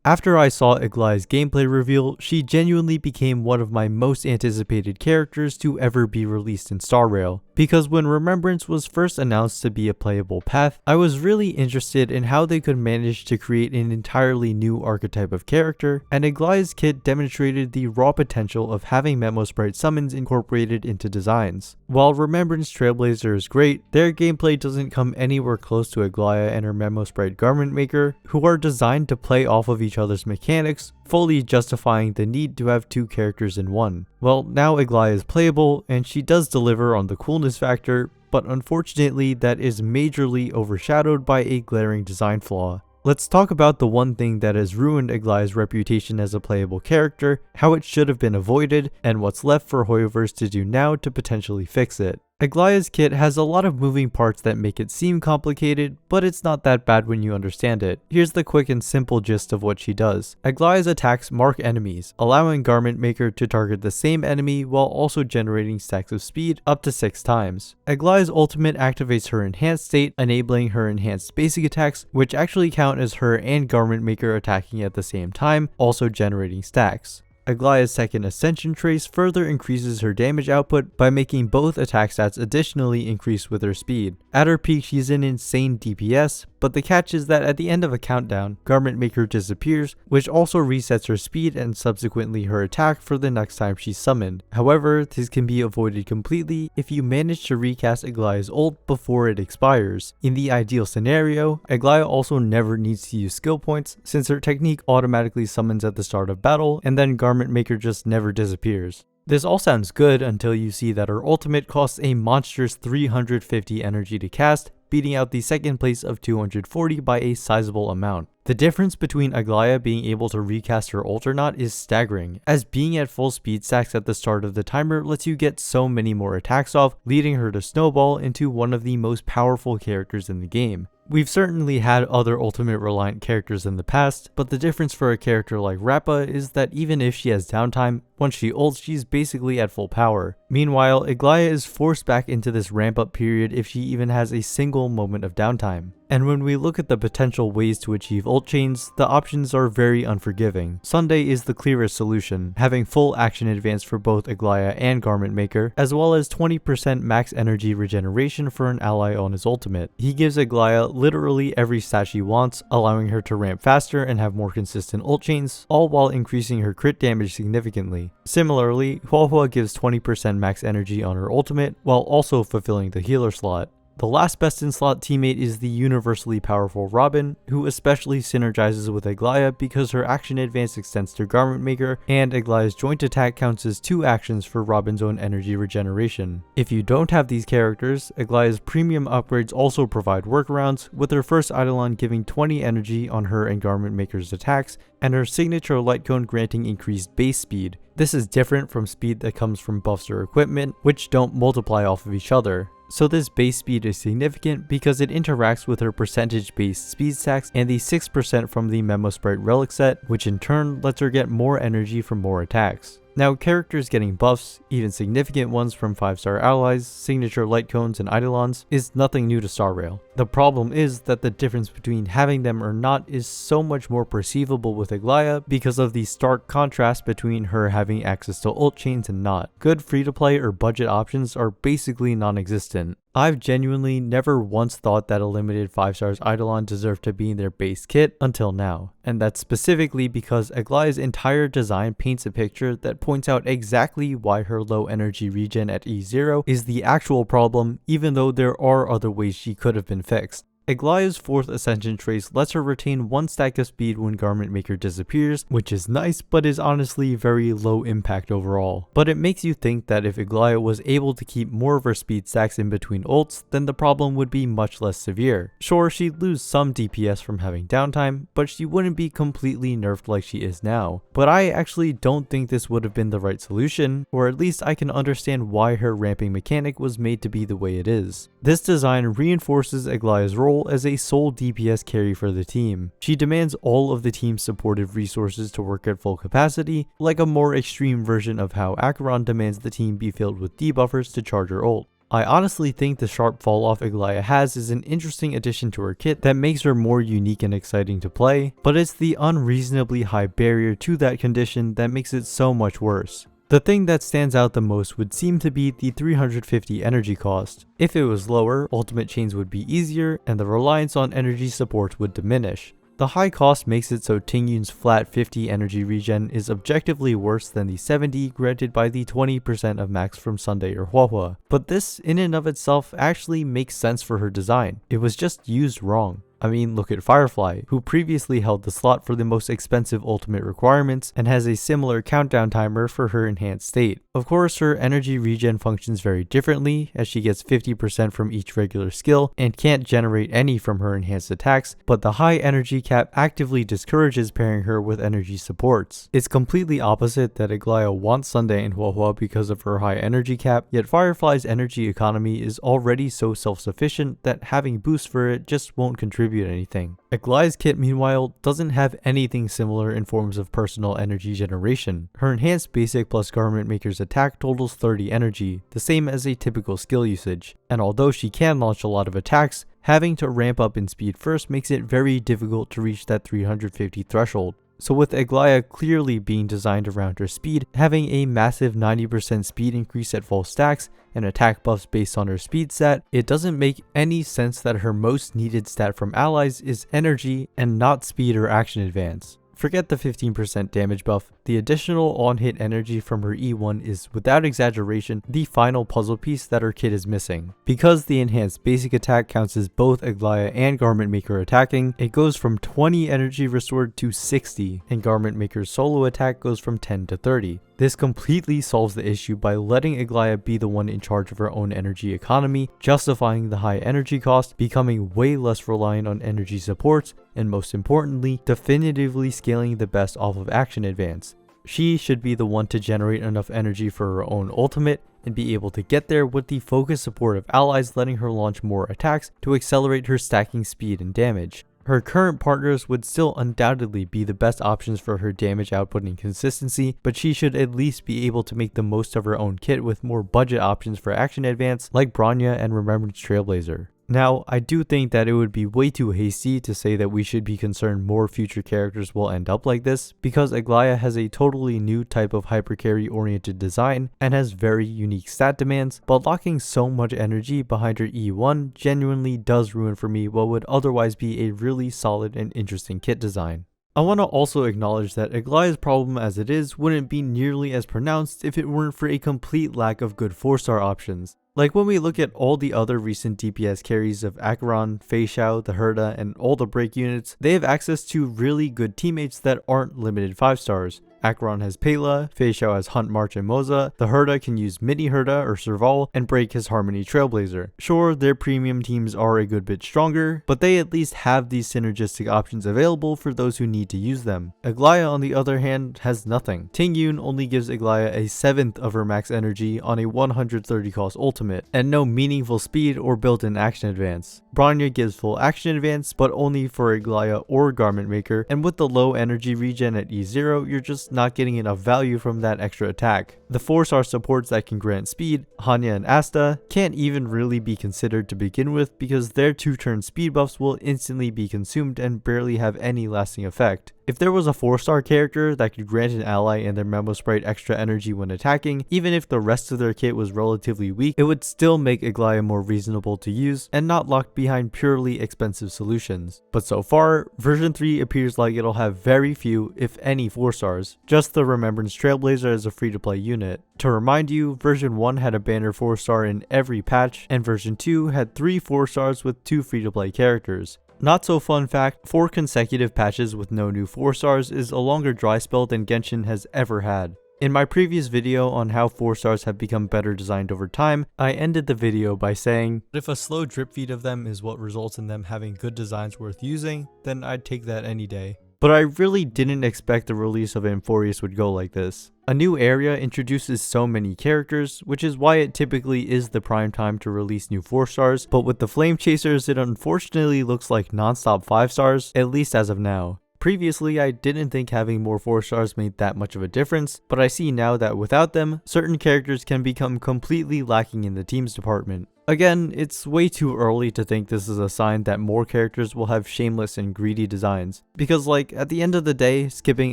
After I saw Aglaea's gameplay reveal, she genuinely became one of my most anticipated characters to ever be released in Star Rail. Because when Remembrance was first announced to be a playable path, I was really interested in how they could manage to create an entirely new archetype of character, and Aglaea's kit demonstrated the raw potential of having Memo Sprite summons incorporated into designs. While Remembrance Trailblazer is great, their gameplay doesn't come anywhere close to Aglaea and her Memo Sprite Garment Maker, who are designed to play off of each other's mechanics, fully justifying the need to have two characters in one. Well, now Aglaea is playable, and she does deliver on the coolness factor, but unfortunately that is majorly overshadowed by a glaring design flaw. Let's talk about the one thing that has ruined Aglaea's reputation as a playable character, how it should have been avoided, and what's left for Hoyoverse to do now to potentially fix it. Aglaea's kit has a lot of moving parts that make it seem complicated, but it's not that bad when you understand it. Here's the quick and simple gist of what she does. Aglaea's attacks mark enemies, allowing Garment Maker to target the same enemy while also generating stacks of speed up to 6 times. Aglaea's ultimate activates her enhanced state, enabling her enhanced basic attacks, which actually count as her and Garment Maker attacking at the same time, also generating stacks. Aglaea's second Ascension Trace further increases her damage output by making both attack stats additionally increase with her speed. At her peak, she's an insane DPS, but the catch is that at the end of a countdown, Garment Maker disappears, which also resets her speed and subsequently her attack for the next time she's summoned. However, this can be avoided completely if you manage to recast Aglaea's ult before it expires. In the ideal scenario, Aglaea also never needs to use skill points, since her technique automatically summons at the start of battle, and then Garment Maker just never disappears. This all sounds good until you see that her ultimate costs a monstrous 350 energy to cast, beating out the second place of 240 by a sizable amount. The difference between Aglaea being able to recast her ult or not is staggering, as being at full speed stacks at the start of the timer lets you get so many more attacks off, leading her to snowball into one of the most powerful characters in the game. We've certainly had other ultimate reliant characters in the past, but the difference for a character like Rappa is that even if she has downtime, once she ults, she's basically at full power. Meanwhile, Aglaea is forced back into this ramp up period if she even has a single moment of downtime. And when we look at the potential ways to achieve ult chains, the options are very unforgiving. Sunday is the clearest solution, having full action advance for both Aglaea and Garment Maker, as well as 20% max energy regeneration for an ally on his ultimate. He gives Aglaea literally every stat she wants, allowing her to ramp faster and have more consistent ult chains, all while increasing her crit damage significantly. Similarly, Huohuo gives 20% max energy on her ultimate, while also fulfilling the healer slot. The last best in slot teammate is the universally powerful Robin, who especially synergizes with Aglaea because her action advance extends to Garment Maker, and Aglaea's joint attack counts as 2 actions for Robin's own energy regeneration. If you don't have these characters, Aglaea's premium upgrades also provide workarounds, with her first Eidolon giving 20 energy on her and Garment Maker's attacks, and her signature light cone granting increased base speed. This is different from speed that comes from buffs or equipment, which don't multiply off of each other. So this base speed is significant because it interacts with her percentage based speed stacks and the 6% from the Memo Sprite relic set, which in turn lets her get more energy from more attacks. Now, characters getting buffs, even significant ones from 5-star allies, signature light cones, and eidolons, is nothing new to Star Rail. The problem is that the difference between having them or not is so much more perceivable with Aglaea because of the stark contrast between her having access to ult chains and not. Good free-to-play or budget options are basically non-existent. I've genuinely never once thought that a limited 5-stars Eidolon deserved to be in their base kit until now, and that's specifically because Aglaea's entire design paints a picture that points out exactly why her low energy regen at E0 is the actual problem, even though there are other ways she could have been fixed. Aglaea's 4th Ascension Trace lets her retain 1 stack of speed when Garment Maker disappears, which is nice but is honestly very low impact overall. But it makes you think that if Aglaea was able to keep more of her speed stacks in between ults, then the problem would be much less severe. Sure, she'd lose some DPS from having downtime, but she wouldn't be completely nerfed like she is now. But I actually don't think this would have been the right solution, or at least I can understand why her ramping mechanic was made to be the way it is. This design reinforces Aglaea's role as a sole DPS carry for the team. She demands all of the team's supportive resources to work at full capacity, like a more extreme version of how Acheron demands the team be filled with debuffers to charge her ult. I honestly think the sharp fall off Aglaea has is an interesting addition to her kit that makes her more unique and exciting to play, but it's the unreasonably high barrier to that condition that makes it so much worse. The thing that stands out the most would seem to be the 350 energy cost. If it was lower, ultimate chains would be easier and the reliance on energy support would diminish. The high cost makes it so Tingyun's flat 50 energy regen is objectively worse than the 70 granted by the 20% of max from Sunday or Huahua, but this in and of itself actually makes sense for her design. It was just used wrong. I mean, look at Firefly, who previously held the slot for the most expensive ultimate requirements and has a similar countdown timer for her enhanced state. Of course, her energy regen functions very differently, as she gets 50% from each regular skill and can't generate any from her enhanced attacks, but the high energy cap actively discourages pairing her with energy supports. It's completely opposite that Aglaea wants Sunday and Huahua because of her high energy cap, yet Firefly's energy economy is already so self-sufficient that having boost for it just won't contribute anything. Aglaea's kit, meanwhile, doesn't have anything similar in forms of personal energy generation. Her enhanced basic plus garment maker's attack totals 30 energy, the same as a typical skill usage, and although she can launch a lot of attacks, having to ramp up in speed first makes it very difficult to reach that 350 threshold. So with Aglaea clearly being designed around her speed, having a massive 90% speed increase at full stacks and attack buffs based on her speed stat, it doesn't make any sense that her most needed stat from allies is energy and not speed or action advance. Forget the 15% damage buff, the additional on-hit energy from her E1 is, without exaggeration, the final puzzle piece that her kit is missing. Because the enhanced basic attack counts as both Aglaea and Garment Maker attacking, it goes from 20 energy restored to 60, and Garment Maker's solo attack goes from 10 to 30. This completely solves the issue by letting Aglaea be the one in charge of her own energy economy, justifying the high energy cost, becoming way less reliant on energy supports, and most importantly, definitively scaling the best off of action advance. She should be the one to generate enough energy for her own ultimate, and be able to get there with the focused support of allies letting her launch more attacks to accelerate her stacking speed and damage. Her current partners would still undoubtedly be the best options for her damage output and consistency, but she should at least be able to make the most of her own kit with more budget options for action advance like Bronya and Remembrance Trailblazer. Now, I do think that it would be way too hasty to say that we should be concerned more future characters will end up like this, because Aglaea has a totally new type of hypercarry oriented design and has very unique stat demands, but locking so much energy behind her E1 genuinely does ruin for me what would otherwise be a really solid and interesting kit design. I want to also acknowledge that Aglaea's problem as it is wouldn't be nearly as pronounced if it weren't for a complete lack of good 4-star options. Like when we look at all the other recent DPS carries of Acheron, Fei Xiao, the Herda, and all the break units, they have access to really good teammates that aren't limited 5 stars. Acheron has Pela, Fei Xiao has Hunt, March, and Moza, the Herda can use Mini Herda or Serval, and Break has Harmony Trailblazer. Sure, their premium teams are a good bit stronger, but they at least have these synergistic options available for those who need to use them. Aglaea, on the other hand, has nothing. Tingyun only gives Aglaea a 7th of her max energy on a 130 cost ultimate, and no meaningful speed or built-in action advance. Bronya gives full action advance, but only for Aglaea or Garment Maker, and with the low energy regen at E0, you're just not getting enough value from that extra attack. The 4-star supports that can grant speed, Hanya and Asta, can't even really be considered to begin with because their 2-turn speed buffs will instantly be consumed and barely have any lasting effect. If there was a 4-star character that could grant an ally and their Memo Sprite extra energy when attacking, even if the rest of their kit was relatively weak, it would still make Aglaea more reasonable to use and not locked behind purely expensive solutions. But so far, version 3 appears like it'll have very few, if any, 4-stars, just the Remembrance Trailblazer as a free-to-play unit. To remind you, version 1 had a banner 4-star in every patch, and version 2 had 3 4-stars with 2 free-to-play characters. Not so fun fact, 4 consecutive patches with no new 4-stars is a longer dry spell than Genshin has ever had. In my previous video on how 4-stars have become better designed over time, I ended the video by saying, if a slow drip feed of them is what results in them having good designs worth using, then I'd take that any day. But I really didn't expect the release of Amphorius would go like this. A new area introduces so many characters, which is why it typically is the prime time to release new 4-stars, but with the Flame Chasers it unfortunately looks like non-stop 5-stars, at least as of now. Previously, I didn't think having more 4 stars made that much of a difference, but I see now that without them, certain characters can become completely lacking in the teams department. Again, it's way too early to think this is a sign that more characters will have shameless and greedy designs, because like, at the end of the day, skipping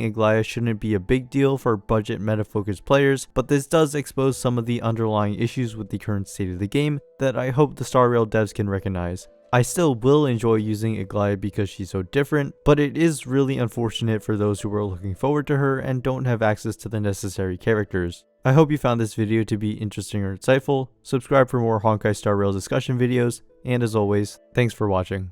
Aglaea shouldn't be a big deal for budget meta-focused players, but this does expose some of the underlying issues with the current state of the game that I hope the Star Rail devs can recognize. I still will enjoy using Aglaea because she's so different, but it is really unfortunate for those who are looking forward to her and don't have access to the necessary characters. I hope you found this video to be interesting or insightful. Subscribe for more Honkai Star Rail discussion videos, and as always, thanks for watching.